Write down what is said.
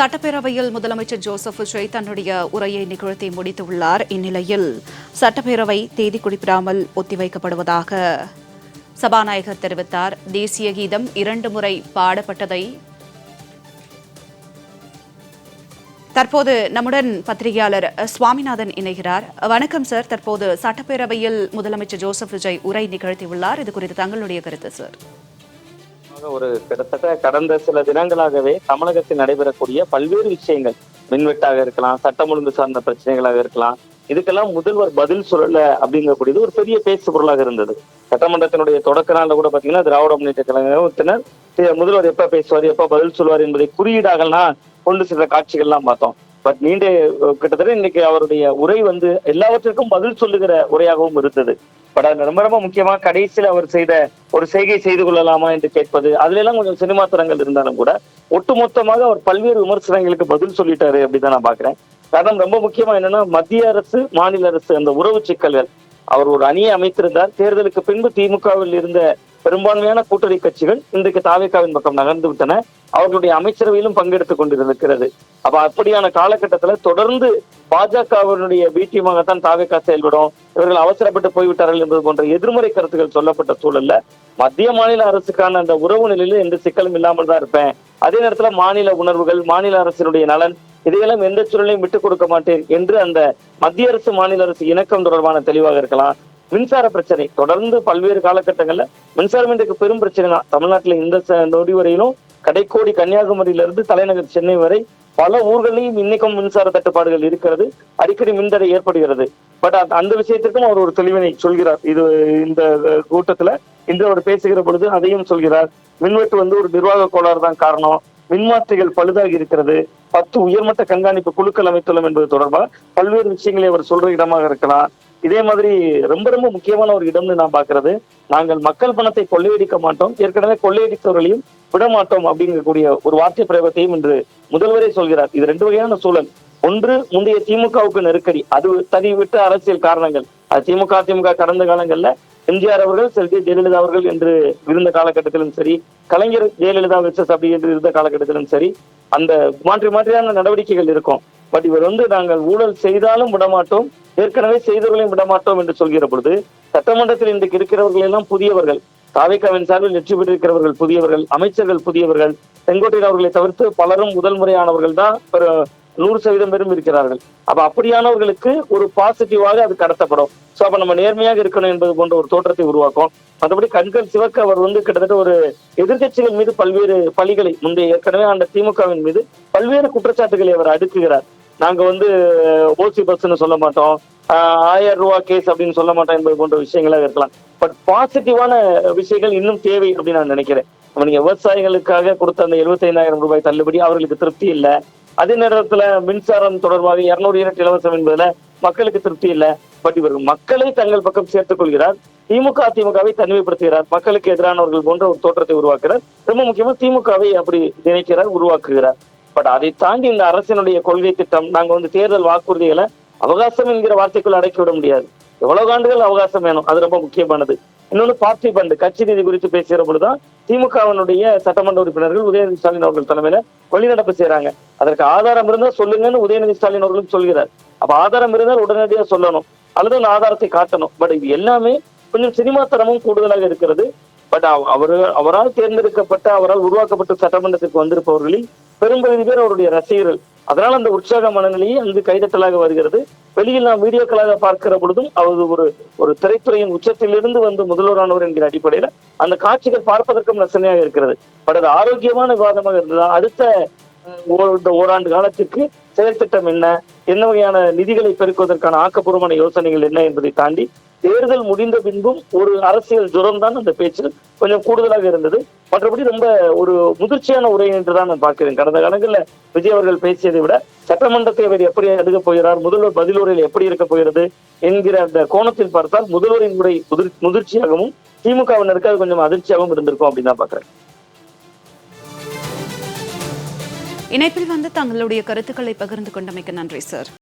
சட்டப்பேரவையில் முதலமைச்சர் ஜோசப் விஜய் தன்னுடைய உரையை நிகழ்த்தி முடித்துள்ளார். இந்நிலையில் சட்டப்பேரவை தேதி குறிப்பிடாமல் ஒத்திவைக்கப்படுவதாக சபாநாயகர் தெரிவித்தார். தேசிய கீதம் 2 முறை பாடப்பட்டதை தற்போது நம்முடன் பத்திரிகையாளர் சுவாமிநாதன் இணைகிறார். வணக்கம் சார். தற்போது சட்டப்பேரவையில் முதலமைச்சர் ஜோசப் விஜய் உரை நிகழ்த்தியுள்ளார். இது குறித்து தங்களுடைய கருத்து சார். கிட்டத்தட்ட கடந்த சில தினங்களாகவே தமிழகத்தில் நடைபெறக்கூடிய பல்வேறு விஷயங்கள், மின்வெட்டாக இருக்கலாம், சட்டம் ஒழுங்கு சார்ந்த பிரச்சனைகளாக இருக்கலாம், இதுக்கெல்லாம் முதல்வர் பதில் சொல்லல அப்படிங்கக்கூடியது ஒரு பெரிய பேசு பொருளாக இருந்தது. சட்டமன்றத்தினுடைய தொடக்க நாள்ல கூட பாத்தீங்கன்னா திராவிட முன்னேற்ற கழகத்தினர் முதல்வர் எப்ப பேசுவார், எப்ப பதில் சொல்வார் என்பதை குறியீடாகலாம் கொண்டு சென்ற காட்சிகள்லாம் பார்த்தோம். பட் நீண்ட கிட்டத்தட்ட இன்னைக்கு அவருடைய உரை எல்லாவற்றிற்கும் பதில் சொல்லுகிற உரையாகவும் இருந்தது. பட் அது ரொம்ப ரொம்ப முக்கியமா கடைசியில் அவர் செய்த ஒரு செய்கை செய்து கொள்ளலாமா என்று கேட்பது, அதுல எல்லாம் கொஞ்சம் சினிமா தரங்கள் இருந்தாலும் கூட ஒட்டுமொத்தமாக அவர் பல்வேறு விமர்சனங்களுக்கு பதில் சொல்லிட்டாரு அப்படிதான் நான் பாக்குறேன். காரணம் ரொம்ப முக்கியமா என்னன்னா, மத்திய அரசு மாநில அரசு அந்த உறவு சிக்கல்கள், அவர் ஒரு அணியை அமைத்திருந்தார். தேர்தலுக்கு பின்பு திமுகவில் இருந்த பெரும்பான்மையான கூட்டணி கட்சிகள் இன்றைக்கு தாவேகாவின் பக்கம் நகர்ந்து விட்டன. அவர்களுடைய அமைச்சரவையிலும் பங்கெடுத்துக் கொண்டிருக்கிறது. அப்ப அப்படியான காலகட்டத்துல தொடர்ந்து பாஜகவினுடைய பீட்டியமாகத்தான் தாவேகா செயல்படும், இவர்கள் அவசரப்பட்டு போய்விட்டார்கள் என்பது போன்ற எதிர்மறை கருத்துக்கள் சொல்லப்பட்ட சூழல்ல மத்திய மாநில அரசுக்கான அந்த உறவு நிலையில எந்த சிக்கலும் இல்லாமல் தான் இருப்பேன், அதே நேரத்துல மாநில உணர்வுகள், மாநில அரசினுடைய நலன், இதையெல்லாம் எந்த சூழலையும் விட்டுக் கொடுக்க மாட்டேன் என்று அந்த மத்திய அரசு மாநில அரசு இணக்கம் தொடர்பான தெளிவாக இருக்கலாம். மின்சார பிரச்சனை தொடர்ந்து பல்வேறு காலகட்டங்கள்ல மின்சாரம் இன்றைக்கு பெரும் பிரச்சனை தான். தமிழ்நாட்டுல இந்த நொடி வரையிலும் கடைக்கோடி கன்னியாகுமரியிலிருந்து தலைநகர் சென்னை வரை பல ஊர்களிலும் இன்னைக்கும் மின்சார தட்டுப்பாடுகள் இருக்கிறது, அடிக்கடி மின்தடை ஏற்படுகிறது. பட் அந்த விஷயத்திற்கும் அவர் ஒரு தெளிவினை சொல்கிறார். இது இந்த கூட்டத்துல இன்று அவர் பேசுகிற பொழுது அதையும் சொல்கிறார். மின்வெட்டு ஒரு நிர்வாக கோளாறு தான் காரணம், மின்மாற்றிகள் பழுதாகி இருக்கிறது, 10 உயர்மட்ட கண்காணிப்பு குழுக்கள் அமைத்துள்ளோம் என்பது தொடர்பாக பல்வேறு விஷயங்களை அவர் சொல்ற இடமாக இருக்கலாம். இதே மாதிரி ரொம்ப ரொம்ப முக்கியமான ஒரு இடம்னு நான் பாக்குறது, நாங்கள் மக்கள் பணத்தை கொள்ளையடிக்க மாட்டோம், ஏற்கனவே கொள்ளையடித்தவர்களையும் விட மாட்டோம் அப்படிங்கக்கூடிய ஒரு வார்த்தை பிரயோகத்தையும் இன்று முதல்வரே சொல்கிறார். இது 2 வகையான சூழல். ஒன்று, முந்தைய திமுகவுக்கு நெருக்கடி, அது தனிவிட்ட அரசியல் காரணங்கள். அது திமுக கடந்த காலங்கள்ல எம்ஜிஆர் அவர்கள், செல்வி ஜெயலலிதா அவர்கள் என்று இருந்த காலகட்டத்திலும் சரி, கலைஞர் ஜெயலலிதா வெர்சஸ் அப்படி என்று இருந்த காலகட்டத்திலும் சரி, அந்த மாற்றியான நடவடிக்கைகள் இருக்கும். பட் இவர் நாங்கள் ஊழல் செய்தாலும் விடமாட்டோம், ஏற்கனவே செய்தவர்களையும் விடமாட்டோம் என்று சொல்கிற பொழுது, சட்டமன்றத்தில் இன்றைக்கு இருக்கிறவர்கள் எல்லாம் புதியவர்கள், தாவேகாவின் சார்பில் வெற்றி பெற்றிருக்கிறவர்கள் புதியவர்கள், அமைச்சர்கள் புதியவர்கள், செங்கோட்டையன் அவர்களை தவிர்த்து பலரும் முதல் முறையானவர்கள் தான் 100% பேரும் இருக்கிறார்கள். அப்ப அப்படியானவர்களுக்கு ஒரு பாசிட்டிவாக அது கடத்தப்படும். சோ அப்ப நம்ம நேர்மையாக இருக்கணும் என்பது போன்ற ஒரு தோற்றத்தை உருவாக்கும். மற்றபடி கண்கள் சிவக்க அவர் கிட்டத்தட்ட ஒரு எதிர்கட்சிகள் மீது பல்வேறு பழிகளை, முந்தைய ஏற்கனவே அந்த திமுகவின் மீது பல்வேறு குற்றச்சாட்டுகளை அவர் அடுக்குகிறார். நாங்க ஓசி பஸ்ன்னு சொல்ல மாட்டோம், 1000 ரூபாய் கேஸ் அப்படின்னு சொல்ல மாட்டோம் என்பது போன்ற விஷயங்களாக இருக்கலாம். பட் பாசிட்டிவான விஷயங்கள் இன்னும் தேவை அப்படின்னு நான் நினைக்கிறேன். நீங்க விவசாயிகளுக்காக கொடுத்த அந்த 75,000 ரூபாய் தள்ளுபடி அவர்களுக்கு திருப்தி இல்லை. அதே நேரத்துல மின்சாரம் தொடர்பாக 200 யூனிட் இலவசம் என்பதுல மக்களுக்கு திருப்தி இல்லை. பட் இவர் மக்களை தங்கள் பக்கம் சேர்த்துக் கொள்கிறார், அதிமுகவை தனிமைப்படுத்துகிறார், மக்களுக்கு எதிரானவர்கள் போன்ற ஒரு தோற்றத்தை உருவாக்குறார். ரொம்ப முக்கியமா திமுகவை அப்படி நினைக்கிறார், உருவாக்குகிறார். பட் அதை தாண்டி இந்த அரசினுடைய கொள்கை திட்டம், நாங்க தேர்தல் வாக்குறுதிகளை அவகாசம் என்கிற வார்த்தைக்குள் அடக்கிவிட முடியாது. எவ்வளவு ஆண்டுகள் அவகாசம் வேணும், அது ரொம்ப முக்கியமானது. இன்னொன்று, பார்ட்டி பண்டு, கட்சி நிதி குறித்து பேசுகிற பொழுதுதான் திமுகவினுடைய சட்டமன்ற உறுப்பினர்கள் உதயநிதி ஸ்டாலின் அவர்கள் தலைமையில வெளிநடப்பு செய்யறாங்க. அதற்கு ஆதாரம் இருந்தால் சொல்லுங்கன்னு உதயநிதி ஸ்டாலின் அவர்களும் சொல்கிறார். அப்ப ஆதாரம் இருந்தால் உடனடியாக சொல்லணும், அல்லது அந்த ஆதாரத்தை காட்டணும். பட் இது எல்லாமே கொஞ்சம் சினிமா தரமும் கூடுதலாக இருக்கிறது. பட் அவரால் தேர்ந்தெடுக்கப்பட்ட, அவரால் உருவாக்கப்பட்ட சட்டமன்றத்திற்கு வந்திருப்பவர்களில் பெரும்பகுதி பேர் அவருடைய ரசிகர்கள். அதனால அந்த உற்சாக மனநிலையை கைதட்டலாக வருகிறது. வெளியில் நாம் வீடியோக்களாக பார்க்கிற பொழுதும் அவர் ஒரு திரைத்துறையின் உச்சத்திலிருந்து முதல்வரானவர் என்கிற அடிப்படையில அந்த காட்சிகள் பார்ப்பதற்கும் ரசனையாக இருக்கிறது. பட் அது ஆரோக்கியமான விவாதமாக இருந்ததா, அடுத்த ஓராண்டு காலத்திற்கு செயல் திட்டம் என்ன வகையான நிதிகளை பெருக்குவதற்கான ஆக்கப்பூர்வமான யோசனைகள் என்ன என்பதை தாண்டி தேர்தல் முடிந்த பின்பும் ஒரு அரசியல் ஜுரம் தான் அந்த பேச்சு கொஞ்சம் கூடுதலாக இருந்தது. மற்றபடி ரொம்ப ஒரு முதிர்ச்சியான உரை என்றுதான் நான் பார்க்கிறேன். கடந்த காலங்களில் விஜய் அவர்கள் பேசியதை விட சட்டமன்றத்தை அவர் எப்படி அணுகப் போகிறார், முதல்வர் பதிலுரையில் எப்படி இருக்க போகிறது என்கிற அந்த கோணத்தில் பார்த்தால் முதல்வரின் உரை முதிர்ச்சியாகவும் திமுகவினருக்கு அது கொஞ்சம் அதிர்ச்சியாகவும் இருந்திருக்கும் அப்படின்னு தான் பார்க்கிறேன். இணைப்பில் தங்களுடைய கருத்துக்களை பகிர்ந்து கொண்டமைக்கு நன்றி சார்.